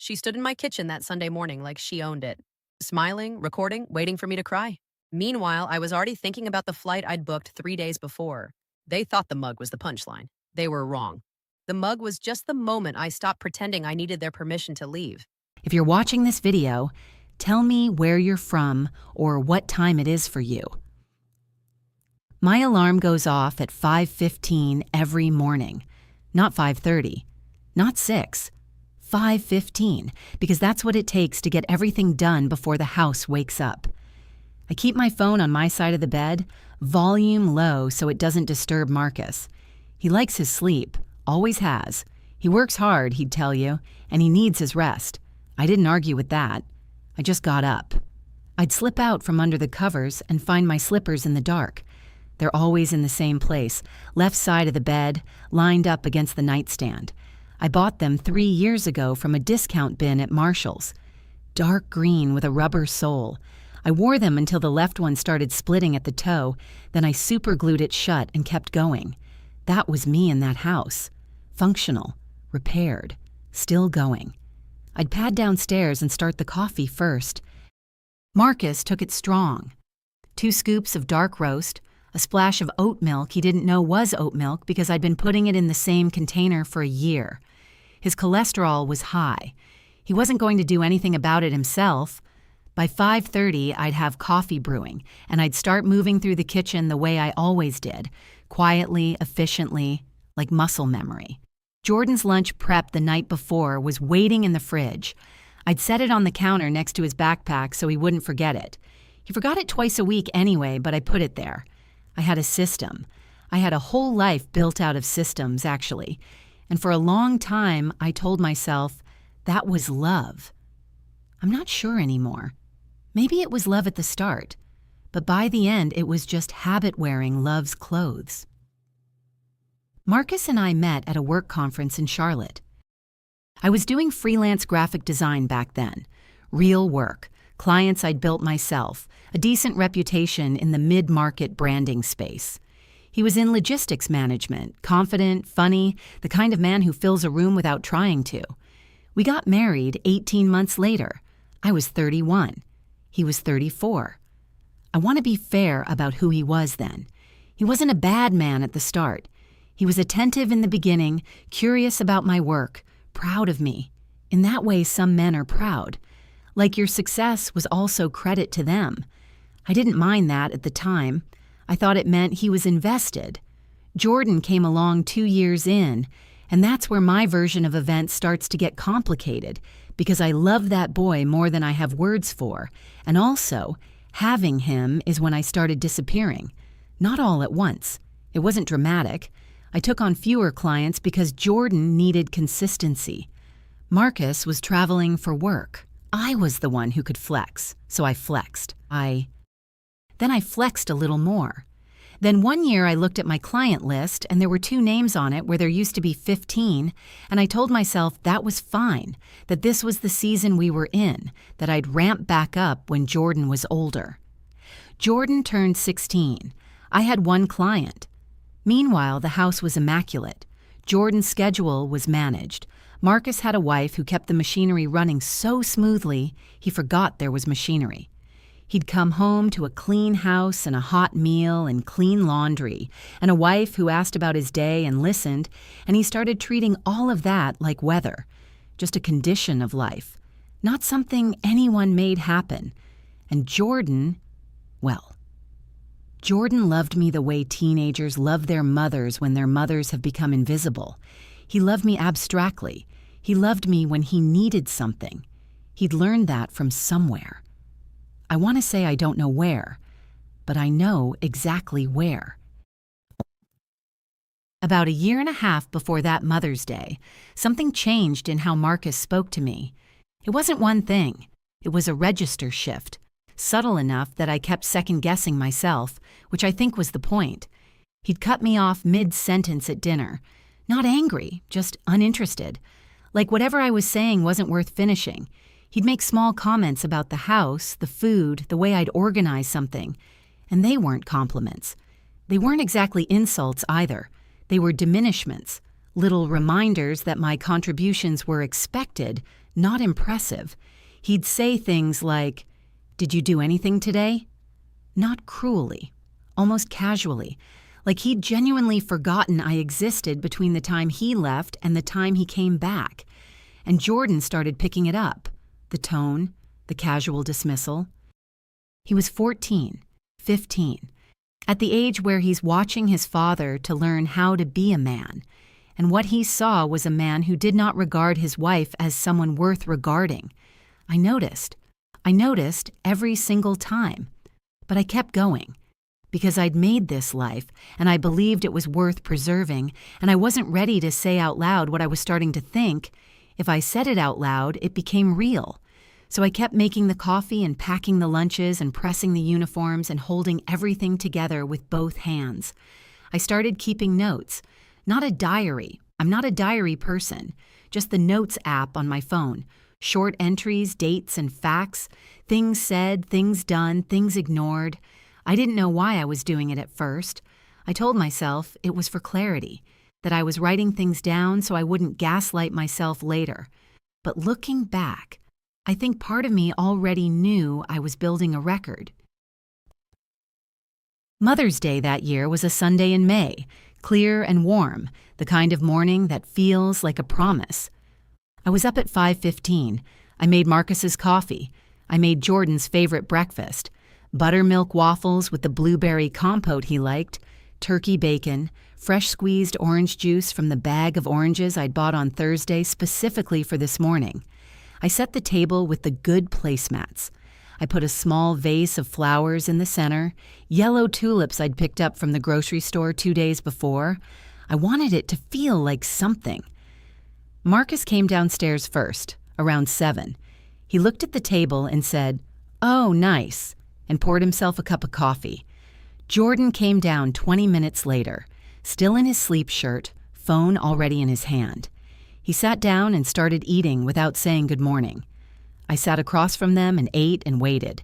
She stood in my kitchen that Sunday morning like she owned it, smiling, recording, waiting for me to cry. Meanwhile, I was already thinking about the flight I'd booked 3 days before. They thought the mug was the punchline. They were wrong. The mug was just the moment I stopped pretending I needed their permission to leave. If you're watching this video, tell me where you're from or what time it is for you. My alarm goes off at 5:15 every morning. Not 5:30, not 6, 5:15, because that's what it takes to get everything done before the house wakes up. I keep my phone on my side of the bed, volume low so it doesn't disturb Marcus. He likes his sleep, always has. He works hard, he'd tell you, and he needs his rest. I didn't argue with that. I just got up. I'd slip out from under the covers and find my slippers in the dark. They're always in the same place, left side of the bed, lined up against the nightstand. I bought them 3 years ago from a discount bin at Marshall's. Dark green with a rubber sole. I wore them until the left one started splitting at the toe, then I superglued it shut and kept going. That was me in that house. Functional, repaired, still going. I'd pad downstairs and start the coffee first. Marcus took it strong. 2 scoops of dark roast, a splash of oat milk he didn't know was oat milk because I'd been putting it in the same container for a year. His cholesterol was high. He wasn't going to do anything about it himself. By 5:30, I'd have coffee brewing, and I'd start moving through the kitchen the way I always did, quietly, efficiently, like muscle memory. Jordan's lunch prep the night before was waiting in the fridge. I'd set it on the counter next to his backpack so he wouldn't forget it. He forgot it twice a week anyway, but I put it there. I had a system. I had a whole life built out of systems, actually. And for a long time, I told myself that was love. I'm not sure anymore. Maybe it was love at the start, but by the end, it was just habit wearing love's clothes. Marcus and I met at a work conference in Charlotte. I was doing freelance graphic design back then. Real work, clients I'd built myself, a decent reputation in the mid-market branding space. He was in logistics management, confident, funny, the kind of man who fills a room without trying to. We got married 18 months later. I was 31. He was 34. I want to be fair about who he was then. He wasn't a bad man at the start. He was attentive in the beginning, curious about my work, proud of me. In that way, some men are proud. Like your success was also credit to them. I didn't mind that at the time. I thought it meant he was invested. Jordan came along 2 years in, and that's where my version of events starts to get complicated, because I love that boy more than I have words for, and also, having him is when I started disappearing. Not all at once. It wasn't dramatic. I took on fewer clients because Jordan needed consistency. Marcus was traveling for work. I was the one who could flex, so I flexed. Then I flexed a little more. Then one year I looked at my client list and there were 2 names on it where there used to be 15, and I told myself that was fine, that this was the season we were in, that I'd ramp back up when Jordan was older. Jordan turned 16. I had 1 client. Meanwhile, the house was immaculate. Jordan's schedule was managed. Marcus had a wife who kept the machinery running so smoothly, he forgot there was machinery. He'd come home to a clean house and a hot meal and clean laundry, and a wife who asked about his day and listened, and he started treating all of that like weather, just a condition of life, not something anyone made happen. And Jordan, well, Jordan loved me the way teenagers love their mothers when their mothers have become invisible. He loved me abstractly. He loved me when he needed something. He'd learned that from somewhere. I want to say I don't know where, but I know exactly where. About a year and a half before that Mother's Day, something changed in how Marcus spoke to me. It wasn't one thing. It was a register shift, subtle enough that I kept second-guessing myself, which I think was the point. He'd cut me off mid-sentence at dinner. Not angry, just uninterested. Like whatever I was saying wasn't worth finishing. He'd make small comments about the house, the food, the way I'd organize something. And they weren't compliments. They weren't exactly insults either. They were diminishments, little reminders that my contributions were expected, not impressive. He'd say things like, "Did you do anything today?" Not cruelly, almost casually, like he'd genuinely forgotten I existed between the time he left and the time he came back. And Jordan started picking it up, the tone, the casual dismissal. He was 14, 15, at the age where he's watching his father to learn how to be a man. And what he saw was a man who did not regard his wife as someone worth regarding. I noticed every single time. But I kept going, because I'd made this life, and I believed it was worth preserving, and I wasn't ready to say out loud what I was starting to think. If I said it out loud, it became real. So I kept making the coffee and packing the lunches and pressing the uniforms and holding everything together with both hands. I started keeping notes. Not a diary. I'm not a diary person. Just the notes app on my phone. Short entries, dates, and facts. Things said, things done, things ignored. I didn't know why I was doing it at first. I told myself it was for clarity, that I was writing things down so I wouldn't gaslight myself later. But looking back, I think part of me already knew I was building a record. Mother's Day that year was a Sunday in May, clear and warm, the kind of morning that feels like a promise. I was up at 5:15. I made Marcus's coffee. I made Jordan's favorite breakfast, buttermilk waffles with the blueberry compote he liked, turkey bacon, fresh squeezed orange juice from the bag of oranges I'd bought on Thursday specifically for this morning. I set the table with the good placemats. I put a small vase of flowers in the center, yellow tulips I'd picked up from the grocery store 2 days before. I wanted it to feel like something. Marcus came downstairs first, around 7. He looked at the table and said, "Oh, nice," and poured himself a cup of coffee. Jordan came down 20 minutes later, still in his sleep shirt, phone already in his hand. He sat down and started eating without saying good morning. I sat across from them and ate and waited.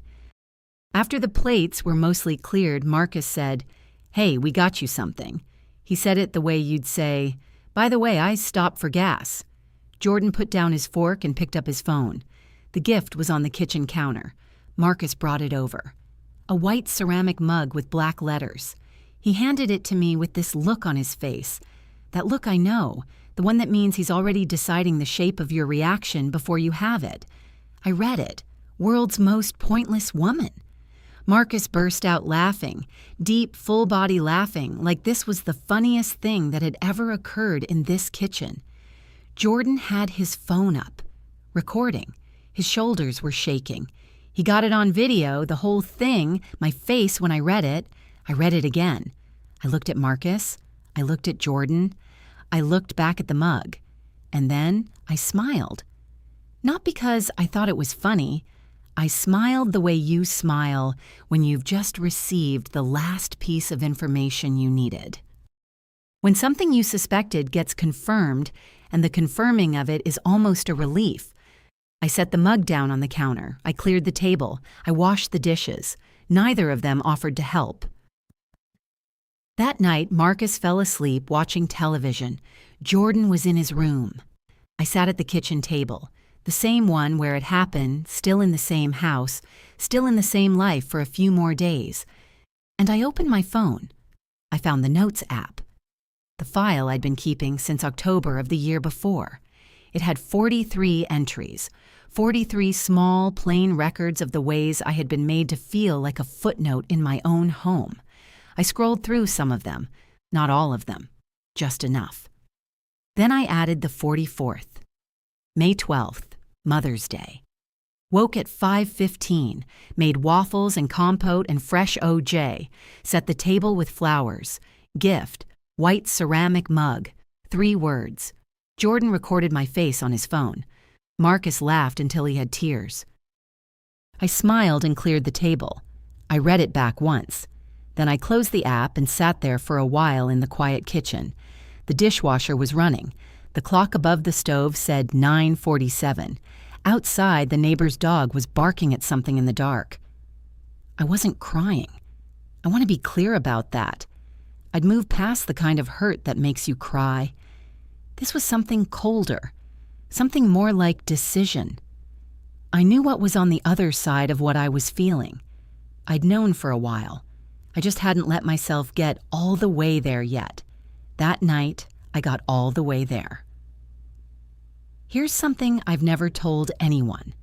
After the plates were mostly cleared, Marcus said, "Hey, we got you something." He said it the way you'd say, "By the way, I stopped for gas." Jordan put down his fork and picked up his phone. The gift was on the kitchen counter. Marcus brought it over. A white ceramic mug with black letters. He handed it to me with this look on his face. That look I know, the one that means he's already deciding the shape of your reaction before you have it. I read it. World's most pointless woman. Marcus burst out laughing, deep, full-body laughing, like this was the funniest thing that had ever occurred in this kitchen. Jordan had his phone up, recording. His shoulders were shaking. He got it on video, the whole thing, my face when I read it. I read it again. I looked at Marcus. I looked at Jordan. I looked back at the mug. And then I smiled. Not because I thought it was funny. I smiled the way you smile when you've just received the last piece of information you needed. When something you suspected gets confirmed, and the confirming of it is almost a relief. I set the mug down on the counter. I cleared the table. I washed the dishes. Neither of them offered to help. That night, Marcus fell asleep watching television. Jordan was in his room. I sat at the kitchen table, the same one where it happened, still in the same house, still in the same life for a few more days. And I opened my phone. I found the Notes app, the file I'd been keeping since October of the year before. It had 43 entries, 43 small, plain records of the ways I had been made to feel like a footnote in my own home. I scrolled through some of them, not all of them, just enough. Then I added the 44th, May 12th, Mother's Day. Woke at 5:15, made waffles and compote and fresh OJ, set the table with flowers, gift, white ceramic mug, 3 words. Jordan recorded my face on his phone. Marcus laughed until he had tears. I smiled and cleared the table. I read it back once. Then I closed the app and sat there for a while in the quiet kitchen. The dishwasher was running. The clock above the stove said 9:47. Outside, the neighbor's dog was barking at something in the dark. I wasn't crying. I want to be clear about that. I'd moved past the kind of hurt that makes you cry. This was something colder. something more like decision. I knew what was on the other side of what I was feeling. I'd known for a while. I just hadn't let myself get all the way there yet. That night, I got all the way there. Here's something I've never told anyone.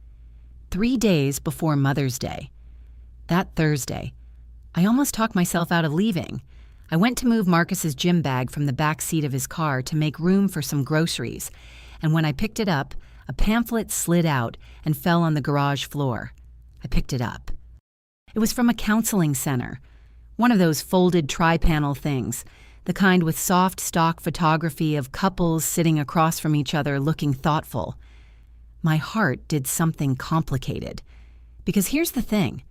3 days before Mother's Day, that Thursday, I almost talked myself out of leaving. I went to move Marcus's gym bag from the back seat of his car to make room for some groceries, and when I picked it up, a pamphlet slid out and fell on the garage floor. I picked it up. It was from a counseling center, one of those folded tri-panel things, the kind with soft stock photography of couples sitting across from each other looking thoughtful. My heart did something complicated. Because here's the thing.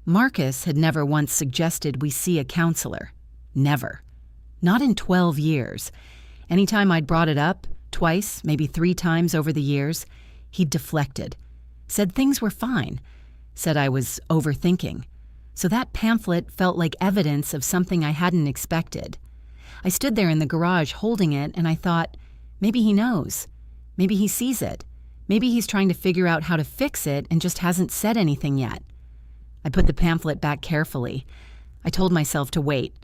Marcus had never once suggested we see a counselor. Never. Not in 12 years. Anytime I'd brought it up, twice, maybe 3 times over the years, he'd deflected. Said things were fine. Said I was overthinking. So that pamphlet felt like evidence of something I hadn't expected. I stood there in the garage holding it, and I thought, maybe he knows. Maybe he sees it. Maybe he's trying to figure out how to fix it and just hasn't said anything yet. I put the pamphlet back carefully. I told myself to wait,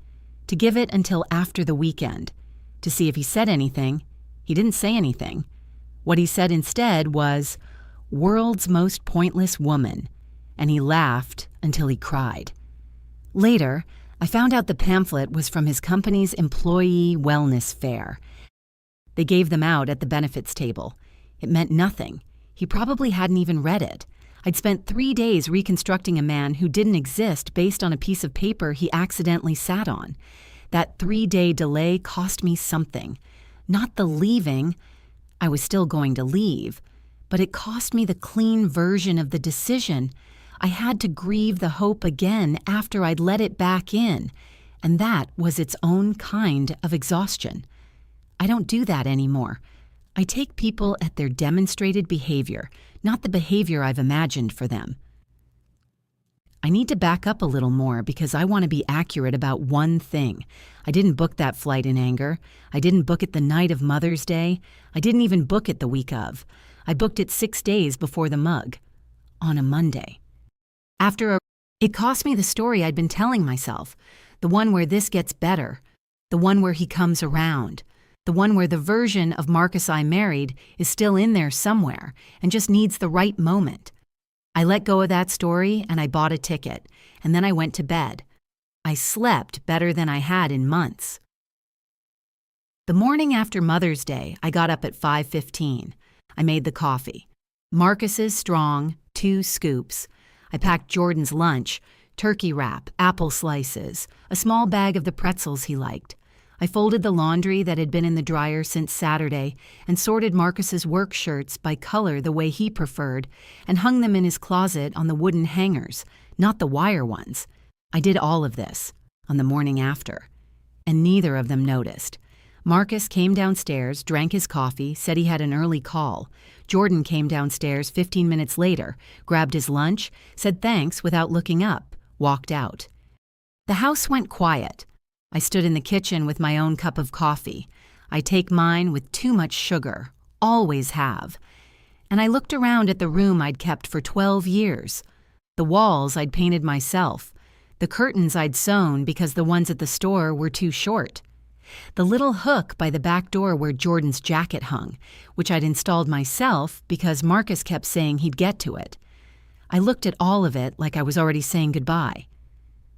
to give it until after the weekend, to see if he said anything. He didn't say anything. What he said instead was, "World's most pointless woman," and he laughed until he cried. Later, I found out the pamphlet was from his company's employee wellness fair. They gave them out at the benefits table. It meant nothing. He probably hadn't even read it. I'd spent 3 days reconstructing a man who didn't exist based on a piece of paper he accidentally sat on. That 3-day delay cost me something. Not the leaving. I was still going to leave. But it cost me the clean version of the decision. I had to grieve the hope again after I'd let it back in. And that was its own kind of exhaustion. I don't do that anymore. I take people at their demonstrated behavior, not the behavior I've imagined for them. I need to back up a little more because I want to be accurate about one thing. I didn't book that flight in anger. I didn't book it the night of Mother's Day. I didn't even book it the week of. I booked it 6 days before the mug, on a Monday. It cost me the story I'd been telling myself, the one where this gets better, the one where he comes around, the one where the version of Marcus I married is still in there somewhere and just needs the right moment. I let go of that story and I bought a ticket, and then I went to bed. I slept better than I had in months. The morning after Mother's Day, I got up at 5:15. I made the coffee. Marcus's strong, 2 scoops. I packed Jordan's lunch, turkey wrap, apple slices, a small bag of the pretzels he liked. I folded the laundry that had been in the dryer since Saturday and sorted Marcus's work shirts by color the way he preferred and hung them in his closet on the wooden hangers, not the wire ones. I did all of this on the morning after, and neither of them noticed. Marcus came downstairs, drank his coffee, said he had an early call. Jordan came downstairs 15 minutes later, grabbed his lunch, said thanks without looking up, walked out. The house went quiet. I stood in the kitchen with my own cup of coffee. I take mine with too much sugar, always have. And I looked around at the room I'd kept for 12 years. The walls I'd painted myself. The curtains I'd sewn because the ones at the store were too short. The little hook by the back door where Jordan's jacket hung, which I'd installed myself because Marcus kept saying he'd get to it. I looked at all of it like I was already saying goodbye.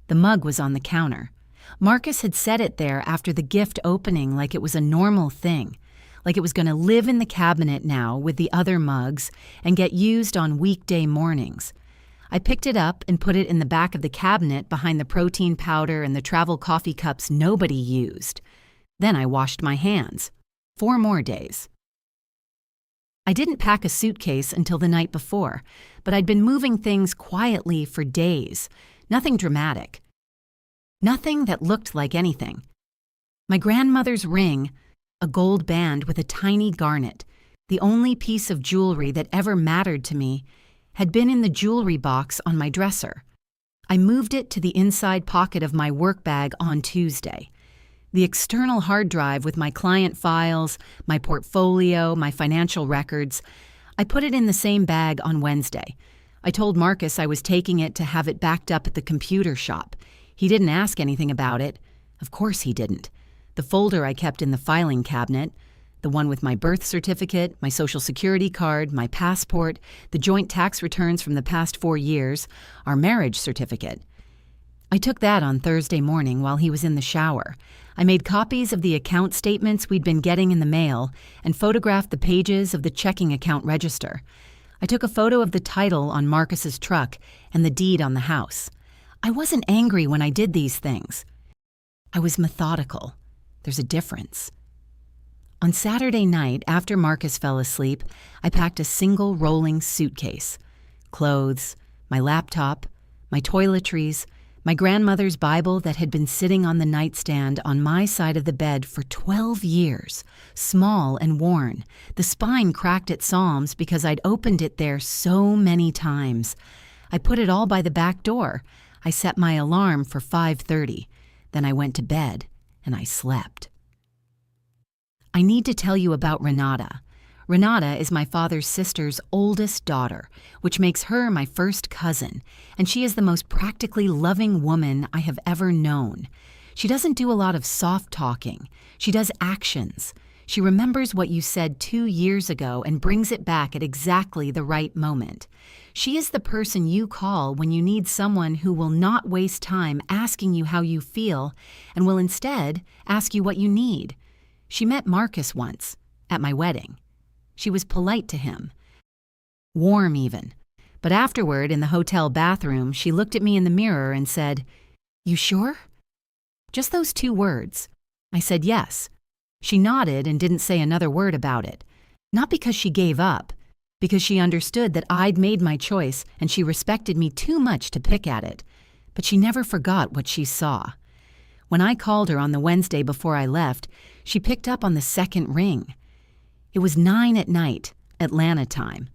The mug was on the counter. Marcus had set it there after the gift opening like it was a normal thing, like it was going to live in the cabinet now with the other mugs and get used on weekday mornings. I picked it up and put it in the back of the cabinet behind the protein powder and the travel coffee cups nobody used. Then I washed my hands. 4 more days. I didn't pack a suitcase until the night before, but I'd been moving things quietly for days. Nothing dramatic. Nothing that looked like anything. My grandmother's ring, a gold band with a tiny garnet, the only piece of jewelry that ever mattered to me, had been in the jewelry box on my dresser. I moved it to the inside pocket of my work bag on Tuesday. The external hard drive with my client files, my portfolio, my financial records. I put it in the same bag on Wednesday. I told Marcus I was taking it to have it backed up at the computer shop. He didn't ask anything about it. Of course he didn't. The folder I kept in the filing cabinet, the one with my birth certificate, my social security card, my passport, the joint tax returns from the past 4 years, our marriage certificate. I took that on Thursday morning while he was in the shower. I made copies of the account statements we'd been getting in the mail and photographed the pages of the checking account register. I took a photo of the title on Marcus's truck and the deed on the house. I wasn't angry when I did these things. I was methodical. There's a difference. On Saturday night, after Marcus fell asleep, I packed a single rolling suitcase. Clothes, my laptop, my toiletries, my grandmother's Bible that had been sitting on the nightstand on my side of the bed for 12 years, small and worn. The spine cracked at Psalms because I'd opened it there so many times. I put it all by the back door. I set my alarm for 5:30. Then I went to bed and I slept. I need to tell you about Renata. Renata is my father's sister's oldest daughter, which makes her my first cousin, and she is the most practically loving woman I have ever known. She doesn't do a lot of soft talking. She does actions. She remembers what you said 2 years ago and brings it back at exactly the right moment. She is the person you call when you need someone who will not waste time asking you how you feel and will instead ask you what you need. She met Marcus once, at my wedding. She was polite to him. Warm even. But afterward, in the hotel bathroom, she looked at me in the mirror and said, "You sure?" Just those 2 words. I said yes. She nodded and didn't say another word about it. Not because she gave up, because she understood that I'd made my choice and she respected me too much to pick at it. But she never forgot what she saw. When I called her on the Wednesday before I left, she picked up on the second ring. It was 9 at night, Atlanta time.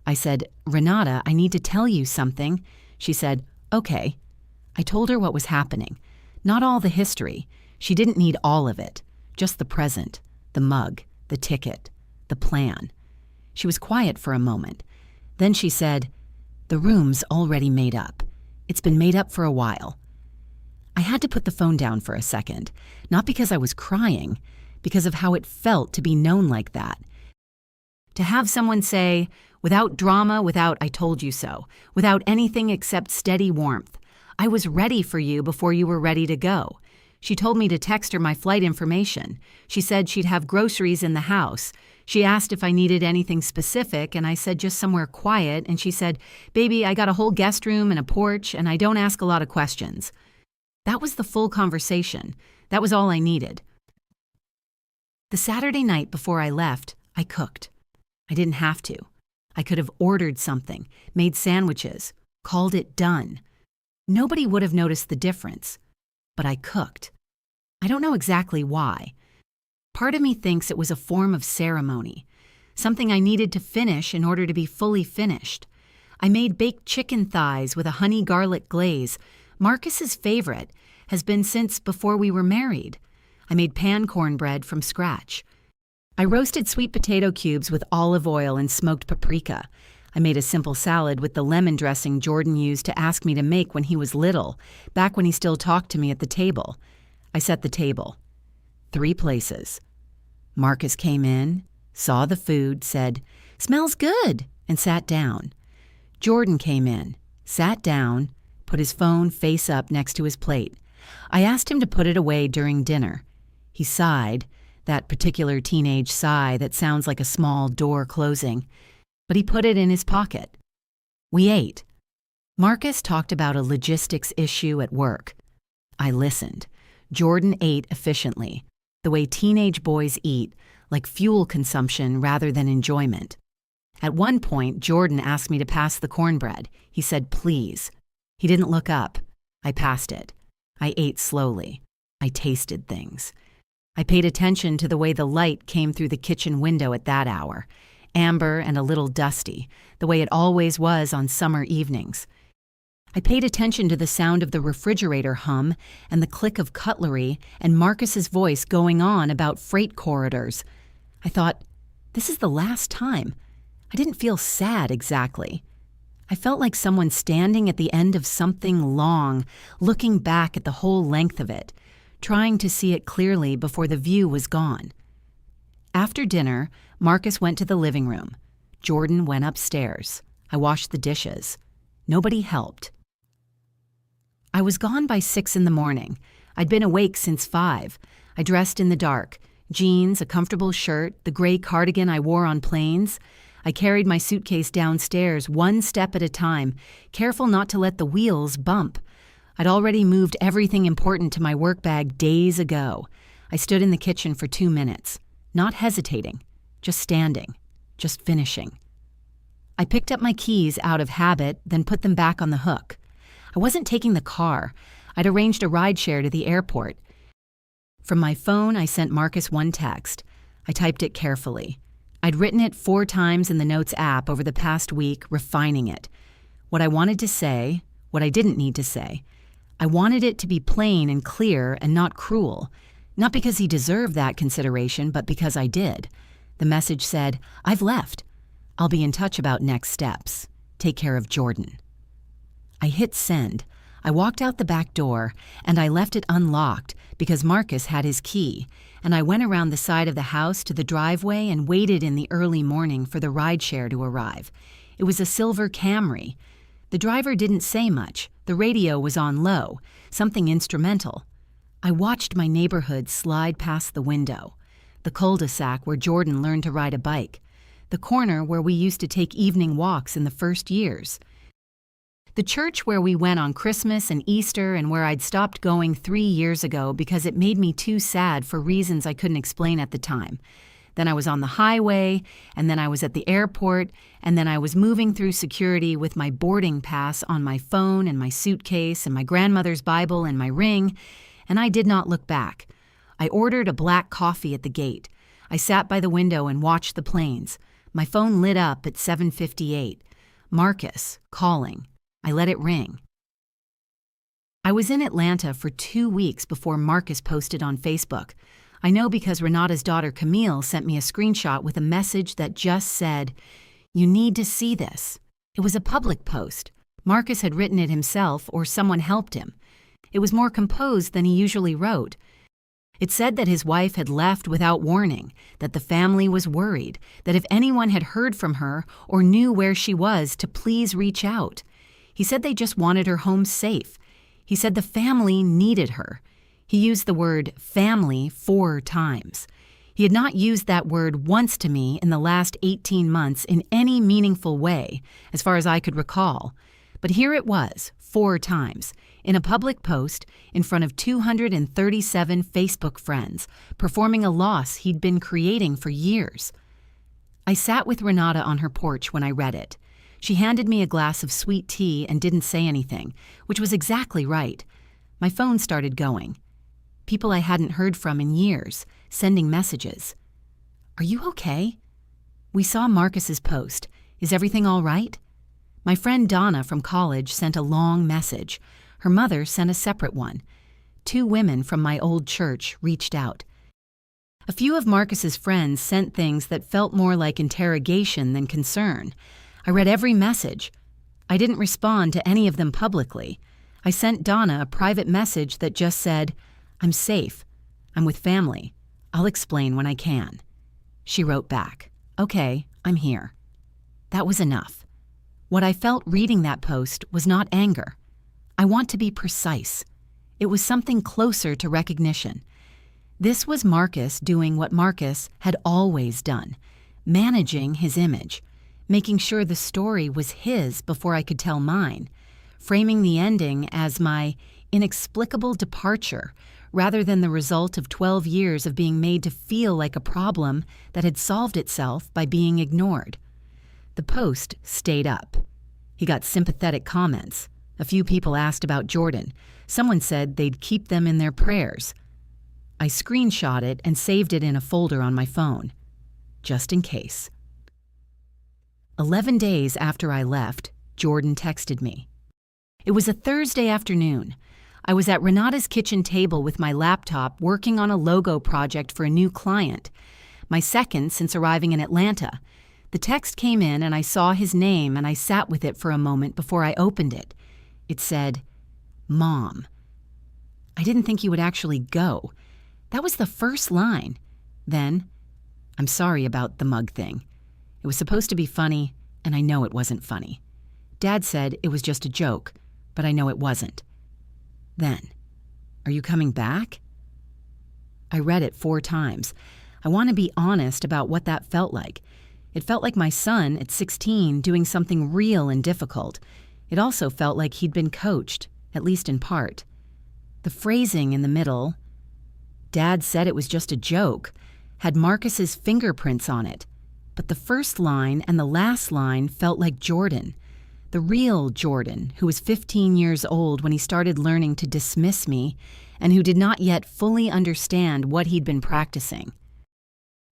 I said, "Renata, I need to tell you something." She said, "Okay." I told her what was happening. Not all the history. She didn't need all of it. Just the present, the mug, the ticket, the plan. She was quiet for a moment. Then she said, "The room's already made up. It's been made up for a while." I had to put the phone down for a second, not because I was crying, because of how it felt to be known like that. To have someone say, without drama, without "I told you so," without anything except steady warmth, "I was ready for you before you were ready to go." She told me to text her my flight information. She said she'd have groceries in the house. She asked if I needed anything specific, and I said just somewhere quiet, and she said, "Baby, I got a whole guest room and a porch, and I don't ask a lot of questions." That was the full conversation. That was all I needed. The Saturday night before I left, I cooked. I didn't have to. I could have ordered something, made sandwiches, called it done. Nobody would have noticed the difference. But I cooked. I don't know exactly why. Part of me thinks it was a form of ceremony, something I needed to finish in order to be fully finished. I made baked chicken thighs with a honey garlic glaze. Marcus's favorite has been since before we were married. I made pan cornbread from scratch. I roasted sweet potato cubes with olive oil and smoked paprika. I made a simple salad with the lemon dressing Jordan used to ask me to make when he was little, back when he still talked to me at the table. I set the table. 3 places. Marcus came in, saw the food, said, "Smells good," and sat down. Jordan came in, sat down, put his phone face up next to his plate. I asked him to put it away during dinner. He sighed, that particular teenage sigh that sounds like a small door closing, but he put it in his pocket. We ate. Marcus talked about a logistics issue at work. I listened. Jordan ate efficiently, the way teenage boys eat, like fuel consumption rather than enjoyment. At one point, Jordan asked me to pass the cornbread. He said, "Please." He didn't look up. I passed it. I ate slowly. I tasted things. I paid attention to the way the light came through the kitchen window at that hour, amber and a little dusty, the way it always was on summer evenings. I paid attention to the sound of the refrigerator hum and the click of cutlery and Marcus's voice going on about freight corridors. I thought, this is the last time. I didn't feel sad exactly. I felt like someone standing at the end of something long, looking back at the whole length of it, trying to see it clearly before the view was gone. After dinner, Marcus went to the living room. Jordan went upstairs. I washed the dishes. Nobody helped. I was gone by 6 in the morning. I'd been awake since 5. I dressed in the dark. Jeans, a comfortable shirt, the gray cardigan I wore on planes. I carried my suitcase downstairs one step at a time, careful not to let the wheels bump. I'd already moved everything important to my work bag days ago. I stood in the kitchen for 2 minutes, not hesitating, just standing, just finishing. I picked up my keys out of habit, then put them back on the hook. I wasn't taking the car. I'd arranged a rideshare to the airport. From my phone, I sent Marcus one text. I typed it carefully. I'd written it 4 times in the Notes app over the past week, refining it. What I wanted to say, what I didn't need to say. I wanted it to be plain and clear and not cruel. Not because he deserved that consideration, but because I did. The message said, I've left. I'll be in touch about next steps. Take care of Jordan. I hit send. I walked out the back door, and I left it unlocked because Marcus had his key, and I went around the side of the house to the driveway and waited in the early morning for the rideshare to arrive. It was a silver Camry. The driver didn't say much. The radio was on low, something instrumental. I watched my neighborhood slide past the window. The cul-de-sac where Jordan learned to ride a bike. The corner where we used to take evening walks in the first years. The church where we went on Christmas and Easter and where I'd stopped going 3 years ago because it made me too sad for reasons I couldn't explain at the time. Then I was on the highway, and then I was at the airport, and then I was moving through security with my boarding pass on my phone and my suitcase and my grandmother's Bible and my ring, and I did not look back. I ordered a black coffee at the gate. I sat by the window and watched the planes. My phone lit up at 7:58. Marcus, calling. I let it ring. I was in Atlanta for 2 weeks before Marcus posted on Facebook. I know because Renata's daughter Camille sent me a screenshot with a message that just said, "You need to see this." It was a public post. Marcus had written it himself or someone helped him. It was more composed than he usually wrote. It said that his wife had left without warning, that the family was worried, that if anyone had heard from her or knew where she was, to please reach out. He said they just wanted her home safe. He said the family needed her. He used the word family 4 times. He had not used that word once to me in the last 18 months in any meaningful way, as far as I could recall. But here it was, 4 times, in a public post in front of 237 Facebook friends, performing a loss he'd been creating for years. I sat with Renata on her porch when I read it. She handed me a glass of sweet tea and didn't say anything, which was exactly right. My phone started going. People I hadn't heard from in years, sending messages. "Are you okay?" "We saw Marcus's post. Is everything all right?" My friend Donna from college sent a long message. Her mother sent a separate one. 2 women from my old church reached out. A few of Marcus's friends sent things that felt more like interrogation than concern. I read every message. I didn't respond to any of them publicly. I sent Donna a private message that just said, "I'm safe. I'm with family. I'll explain when I can." She wrote back, "Okay, I'm here." That was enough. What I felt reading that post was not anger. I want to be precise. It was something closer to recognition. This was Marcus doing what Marcus had always done, managing his image, making sure the story was his before I could tell mine, framing the ending as my inexplicable departure rather than the result of 12 years of being made to feel like a problem that had solved itself by being ignored. The post stayed up. He got sympathetic comments. A few people asked about Jordan. Someone said they'd keep them in their prayers. I screenshot it and saved it in a folder on my phone, just in case. 11 days after I left, Jordan texted me. It was a Thursday afternoon. I was at Renata's kitchen table with my laptop working on a logo project for a new client, my second since arriving in Atlanta. The text came in and I saw his name and I sat with it for a moment before I opened it. It said, Mom. I didn't think he would actually go. That was the first line. Then, I'm sorry about the mug thing. It was supposed to be funny, and I know it wasn't funny. Dad said it was just a joke, but I know it wasn't. Then, are you coming back? I read it 4 times. I want to be honest about what that felt like. It felt like my son, at 16, doing something real and difficult. It also felt like he'd been coached, at least in part. The phrasing in the middle, Dad said it was just a joke, had Marcus's fingerprints on it. But the first line and the last line felt like Jordan. The real Jordan, who was 15 years old when he started learning to dismiss me and who did not yet fully understand what he'd been practicing.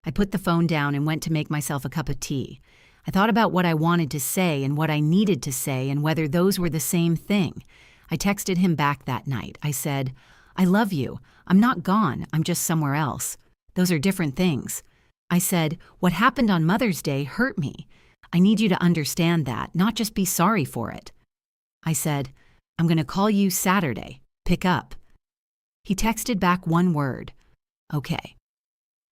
I put the phone down and went to make myself a cup of tea. I thought about what I wanted to say and what I needed to say and whether those were the same thing. I texted him back that night. I said, I love you. I'm not gone. I'm just somewhere else. Those are different things. I said, what happened on Mother's Day hurt me. I need you to understand that, not just be sorry for it. I said, I'm going to call you Saturday. Pick up. He texted back one word. Okay.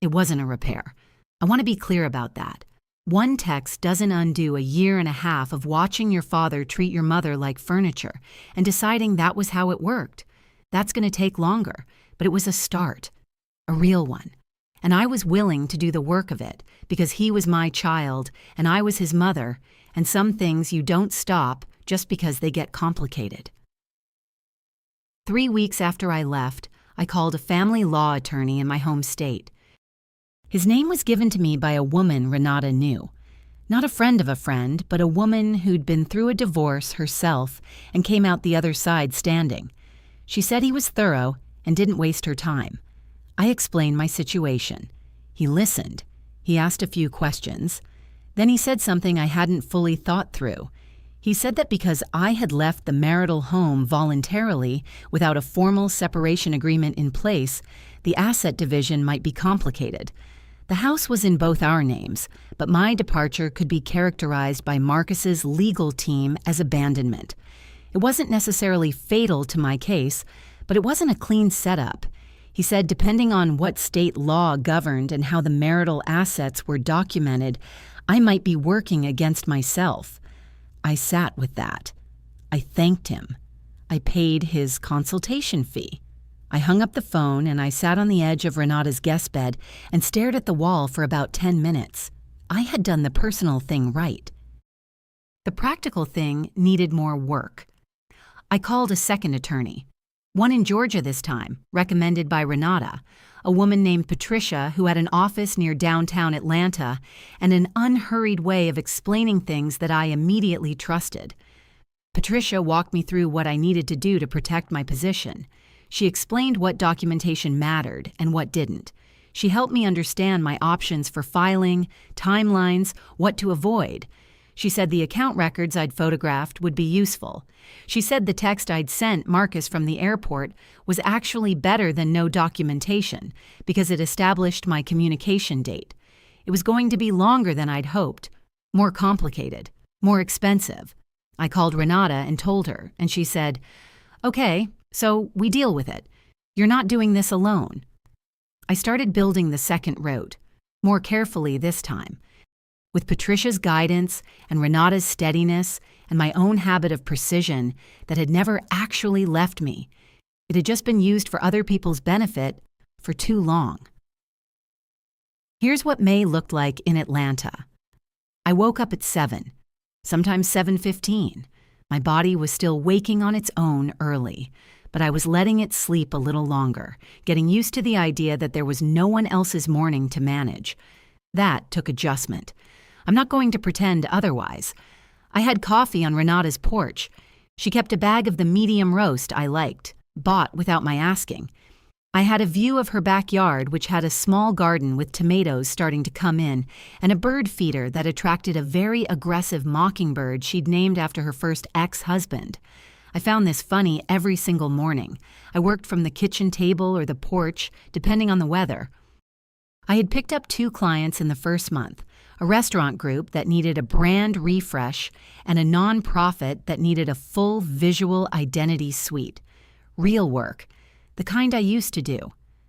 It wasn't a repair. I want to be clear about that. One text doesn't undo a year and a half of watching your father treat your mother like furniture and deciding that was how it worked. That's going to take longer, but it was a start, a real one. And I was willing to do the work of it because he was my child and I was his mother, and some things you don't stop just because they get complicated. 3 weeks after I left, I called a family law attorney in my home state. His name was given to me by a woman Renata knew. Not a friend of a friend, but a woman who'd been through a divorce herself and came out the other side standing. She said he was thorough and didn't waste her time. I explained my situation. He listened. He asked a few questions. Then he said something I hadn't fully thought through. He said that because I had left the marital home voluntarily without a formal separation agreement in place, the asset division might be complicated. The house was in both our names, but my departure could be characterized by Marcus's legal team as abandonment. It wasn't necessarily fatal to my case, but it wasn't a clean setup. He said depending on what state law governed and how the marital assets were documented, I might be working against myself. I sat with that. I thanked him. I paid his consultation fee. I hung up the phone and I sat on the edge of Renata's guest bed and stared at the wall for about 10 minutes. I had done the personal thing right. The practical thing needed more work. I called a second attorney. One in Georgia this time, recommended by Renata, a woman named Patricia who had an office near downtown Atlanta and an unhurried way of explaining things that I immediately trusted. Patricia walked me through what I needed to do to protect my position. She explained what documentation mattered and what didn't. She helped me understand my options for filing, timelines, what to avoid. She said the account records I'd photographed would be useful. She said the text I'd sent Marcus from the airport was actually better than no documentation because it established my communication date. It was going to be longer than I'd hoped, more complicated, more expensive. I called Renata and told her, and she said, "Okay, so we deal with it. You're not doing this alone." I started building the second route, more carefully this time. With Patricia's guidance and Renata's steadiness and my own habit of precision that had never actually left me, it had just been used for other people's benefit for too long. Here's what May looked like in Atlanta. I woke up at 7, sometimes 7:15. My body was still waking on its own early, but I was letting it sleep a little longer, getting used to the idea that there was no one else's morning to manage. That took adjustment. I'm not going to pretend otherwise. I had coffee on Renata's porch. She kept a bag of the medium roast I liked, bought without my asking. I had a view of her backyard, which had a small garden with tomatoes starting to come in, and a bird feeder that attracted a very aggressive mockingbird she'd named after her first ex-husband. I found this funny every single morning. I worked from the kitchen table or the porch, depending on the weather. I had picked up 2 clients in the first month, a restaurant group that needed a brand refresh and a nonprofit that needed a full visual identity suite. Real work, the kind I used to do,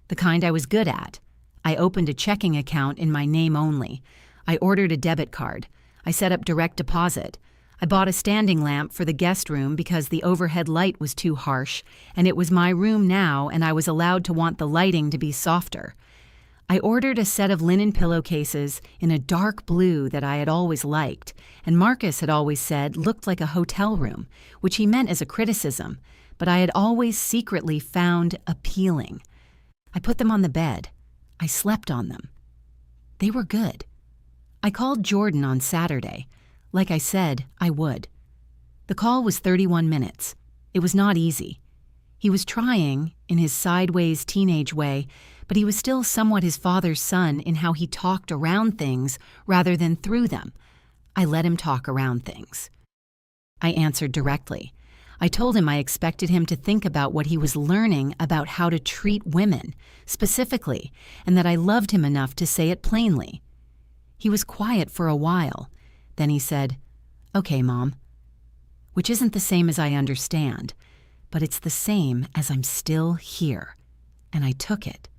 the kind I was good at. I opened a checking account in my name only. I ordered a debit card. I set up direct deposit. I bought a standing lamp for the guest room because the overhead light was too harsh, and it was my room now and I was allowed to want the lighting to be softer. I ordered a set of linen pillowcases in a dark blue that I had always liked, and Marcus had always said looked like a hotel room, which he meant as a criticism, but I had always secretly found appealing. I put them on the bed. I slept on them. They were good. I called Jordan on Saturday. Like I said, I would. The call was 31 minutes. It was not easy. He was trying, in his sideways teenage way, but he was still somewhat his father's son in how he talked around things rather than through them. I let him talk around things. I answered directly. I told him I expected him to think about what he was learning about how to treat women, specifically, and that I loved him enough to say it plainly. He was quiet for a while. Then he said, "Okay, Mom," which isn't the same as I understand, but it's the same as I'm still here, and I took it.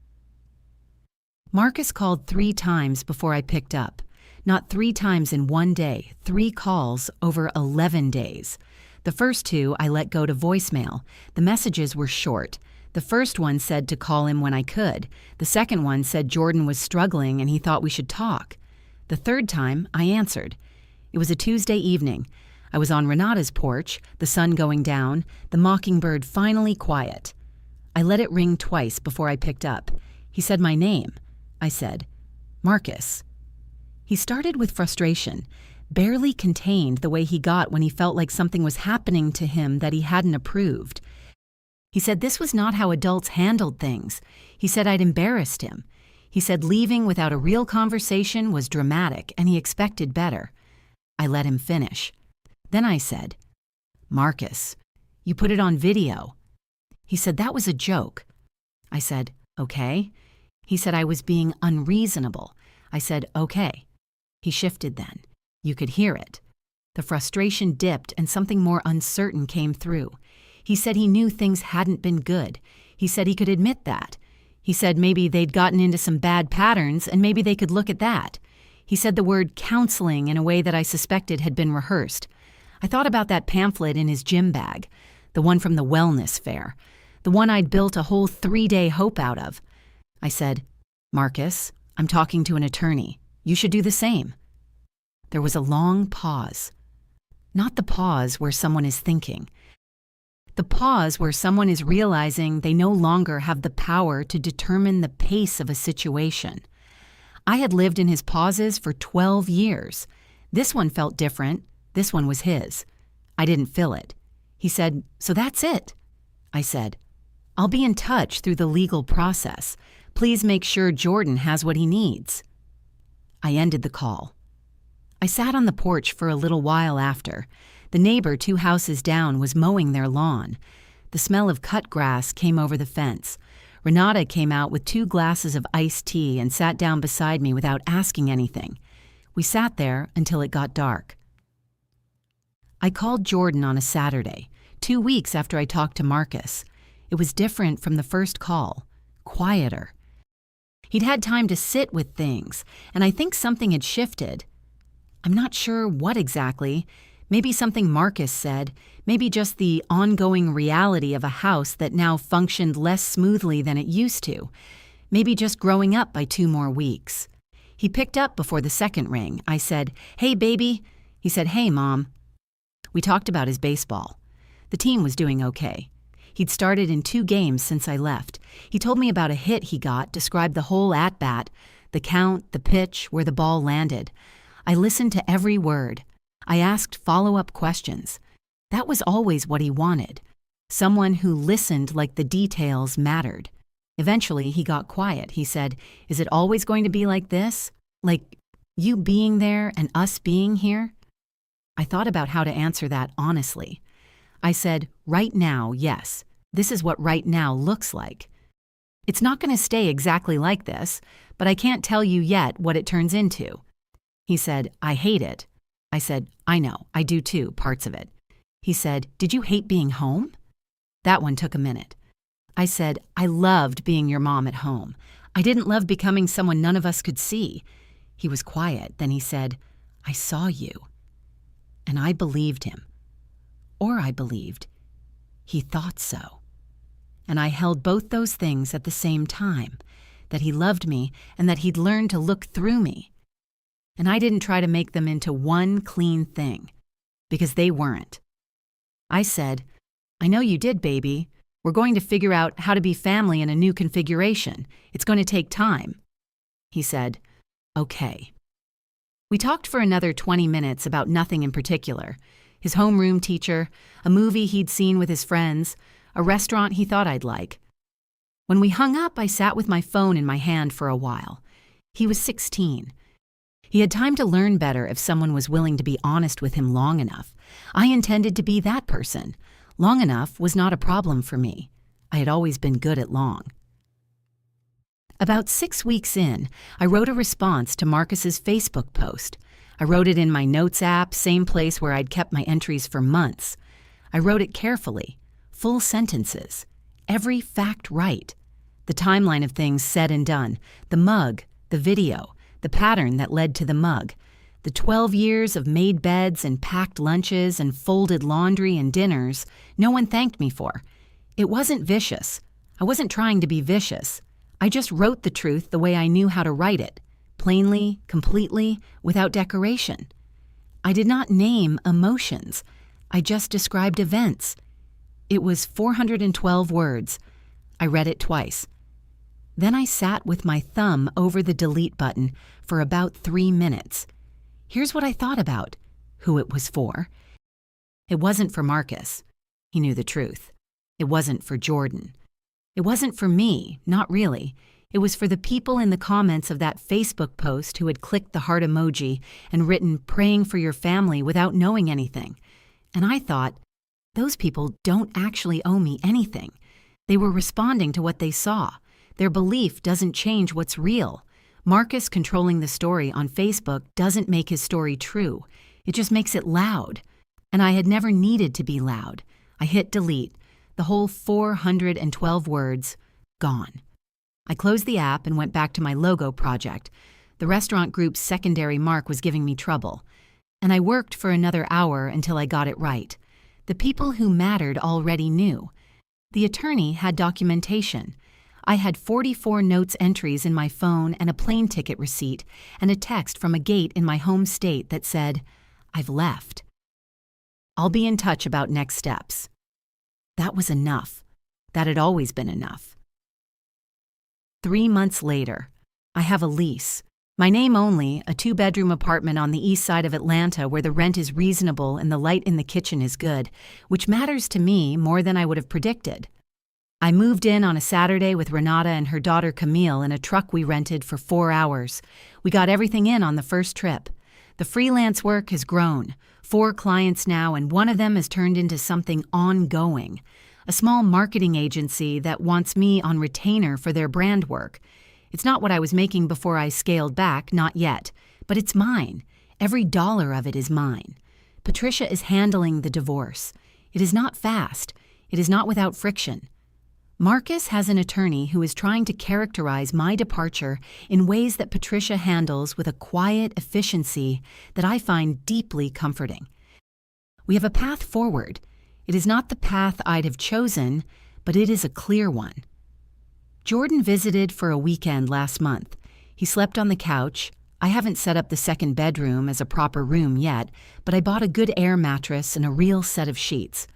Marcus called 3 times before I picked up. Not 3 times in one day, 3 calls over 11 days. The first 2 I let go to voicemail. The messages were short. The first one said to call him when I could. The second one said Jordan was struggling and he thought we should talk. The third time, I answered. It was a Tuesday evening. I was on Renata's porch, the sun going down, the mockingbird finally quiet. I let it ring twice before I picked up. He said my name. I said, "Marcus." He started with frustration, barely contained the way he got when he felt like something was happening to him that he hadn't approved. He said this was not how adults handled things. He said I'd embarrassed him. He said leaving without a real conversation was dramatic and he expected better. I let him finish. Then I said, "Marcus, you put it on video." He said that was a joke. I said, "Okay." He said I was being unreasonable. I said, "Okay." He shifted then. You could hear it. The frustration dipped and something more uncertain came through. He said he knew things hadn't been good. He said he could admit that. He said maybe they'd gotten into some bad patterns and maybe they could look at that. He said the word counseling in a way that I suspected had been rehearsed. I thought about that pamphlet in his gym bag, the one from the wellness fair, the one I'd built a whole 3-day hope out of. I said, "Marcus, I'm talking to an attorney. You should do the same." There was a long pause. Not the pause where someone is thinking. The pause where someone is realizing they no longer have the power to determine the pace of a situation. I had lived in his pauses for 12 years. This one felt different. This one was his. I didn't fill it. He said, "So that's it." I said, "I'll be in touch through the legal process. Please make sure Jordan has what he needs." I ended the call. I sat on the porch for a little while after. The neighbor 2 houses down was mowing their lawn. The smell of cut grass came over the fence. Renata came out with 2 glasses of iced tea and sat down beside me without asking anything. We sat there until it got dark. I called Jordan on a Saturday, 2 weeks after I talked to Marcus. It was different from the first call, quieter. He'd had time to sit with things, and I think something had shifted. I'm not sure what exactly. Maybe something Marcus said, maybe just the ongoing reality of a house that now functioned less smoothly than it used to. Maybe just growing up by 2 more weeks. He picked up before the second ring. I said, "Hey, baby." He said, "Hey, Mom." We talked about his baseball. The team was doing okay. He'd started in 2 games since I left. He told me about a hit he got, described the whole at-bat, the count, the pitch, where the ball landed. I listened to every word. I asked follow-up questions. That was always what he wanted. Someone who listened like the details mattered. Eventually, he got quiet. He said, "Is it always going to be like this? Like you being there and us being here?" I thought about how to answer that honestly. I said, "Right now, yes. This is what right now looks like. It's not going to stay exactly like this, but I can't tell you yet what it turns into." He said, "I hate it." I said, "I know, I do too, parts of it." He said, "Did you hate being home?" That one took a minute. I said, "I loved being your mom at home. I didn't love becoming someone none of us could see." He was quiet. Then he said, "I saw you." And I believed him. Or I believed he thought so. And I held both those things at the same time, that he loved me and that he'd learned to look through me. And I didn't try to make them into one clean thing, because they weren't. I said, "I know you did, baby. We're going to figure out how to be family in a new configuration. It's going to take time." He said, "Okay." We talked for another 20 minutes about nothing in particular. His homeroom teacher, a movie he'd seen with his friends, a restaurant he thought I'd like. When we hung up, I sat with my phone in my hand for a while. He was 16. He had time to learn better if someone was willing to be honest with him long enough. I intended to be that person. Long enough was not a problem for me. I had always been good at long. About 6 weeks in, I wrote a response to Marcus's Facebook post. I wrote it in my notes app, same place where I'd kept my entries for months. I wrote it carefully, full sentences, every fact right. The timeline of things said and done, the mug, the video, the pattern that led to the mug, the 12 years of made beds and packed lunches and folded laundry and dinners no one thanked me for. It wasn't vicious. I wasn't trying to be vicious. I just wrote the truth the way I knew how to write it, plainly, completely, without decoration. I did not name emotions. I just described events. It was 412 words. I read it twice. Then I sat with my thumb over the delete button for about 3 minutes. Here's what I thought about who it was for. It wasn't for Marcus. He knew the truth. It wasn't for Jordan. It wasn't for me, not really. It was for the people in the comments of that Facebook post who had clicked the heart emoji and written "praying for your family" without knowing anything. And I thought, those people don't actually owe me anything. They were responding to what they saw. Their belief doesn't change what's real. Marcus controlling the story on Facebook doesn't make his story true. It just makes it loud. And I had never needed to be loud. I hit delete. The whole 412 words, gone. I closed the app and went back to my logo project. The restaurant group's secondary mark was giving me trouble. And I worked for another hour until I got it right. The people who mattered already knew. The attorney had documentation. I had 44 notes entries in my phone and a plane ticket receipt and a text from a gate in my home state that said, "I've left. I'll be in touch about next steps." That was enough. That had always been enough. 3 months later, I have a lease. My name only, a 2-bedroom apartment on the east side of Atlanta where the rent is reasonable and the light in the kitchen is good, which matters to me more than I would have predicted. I moved in on a Saturday with Renata and her daughter Camille in a truck we rented for 4 hours. We got everything in on the first trip. The freelance work has grown. 4 clients now, and one of them has turned into something ongoing. A small marketing agency that wants me on retainer for their brand work. It's not what I was making before I scaled back, not yet. But it's mine. Every dollar of it is mine. Patricia is handling the divorce. It is not fast. It is not without friction. Marcus has an attorney who is trying to characterize my departure in ways that Patricia handles with a quiet efficiency that I find deeply comforting. We have a path forward. It is not the path I'd have chosen, but it is a clear one. Jordan visited for a weekend last month. He slept on the couch. I haven't set up the second bedroom as a proper room yet, but I bought a good air mattress and a real set of sheets.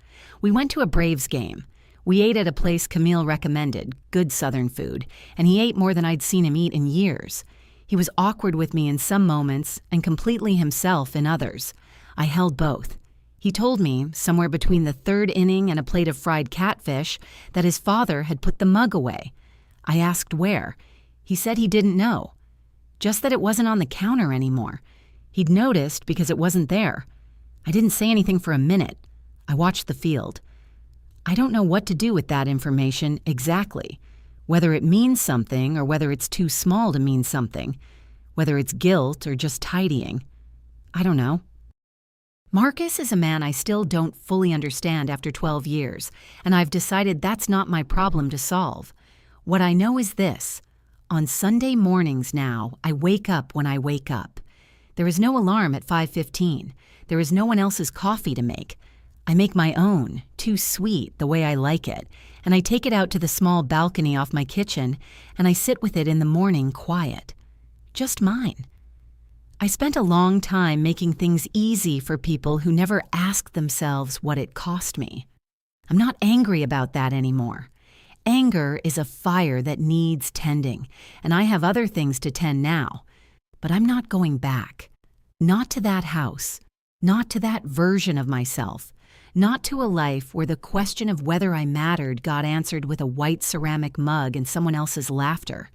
We went to a Braves game. We ate at a place Camille recommended, good Southern food, and he ate more than I'd seen him eat in years. He was awkward with me in some moments and completely himself in others. I held both. He told me, somewhere between the 3rd inning and a plate of fried catfish, that his father had put the mug away. I asked where. He said he didn't know. Just that it wasn't on the counter anymore. He'd noticed because it wasn't there. I didn't say anything for a minute. I watched the field. I don't know what to do with that information exactly, whether it means something or whether it's too small to mean something, whether it's guilt or just tidying. I don't know. Marcus is a man I still don't fully understand after 12 years, and I've decided that's not my problem to solve. What I know is this. On Sunday mornings now, I wake up when I wake up. There is no alarm at 5:15. There is no one else's coffee to make. I make my own, too sweet, the way I like it, and I take it out to the small balcony off my kitchen, and I sit with it in the morning quiet. Just mine. I spent a long time making things easy for people who never asked themselves what it cost me. I'm not angry about that anymore. Anger is a fire that needs tending, and I have other things to tend now. But I'm not going back. Not to that house. Not to that version of myself. Not to a life where the question of whether I mattered got answered with a white ceramic mug and someone else's laughter.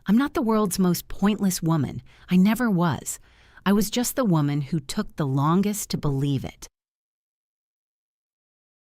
I'm not the world's most pointless woman. I never was. I was just the woman who took the longest to believe it.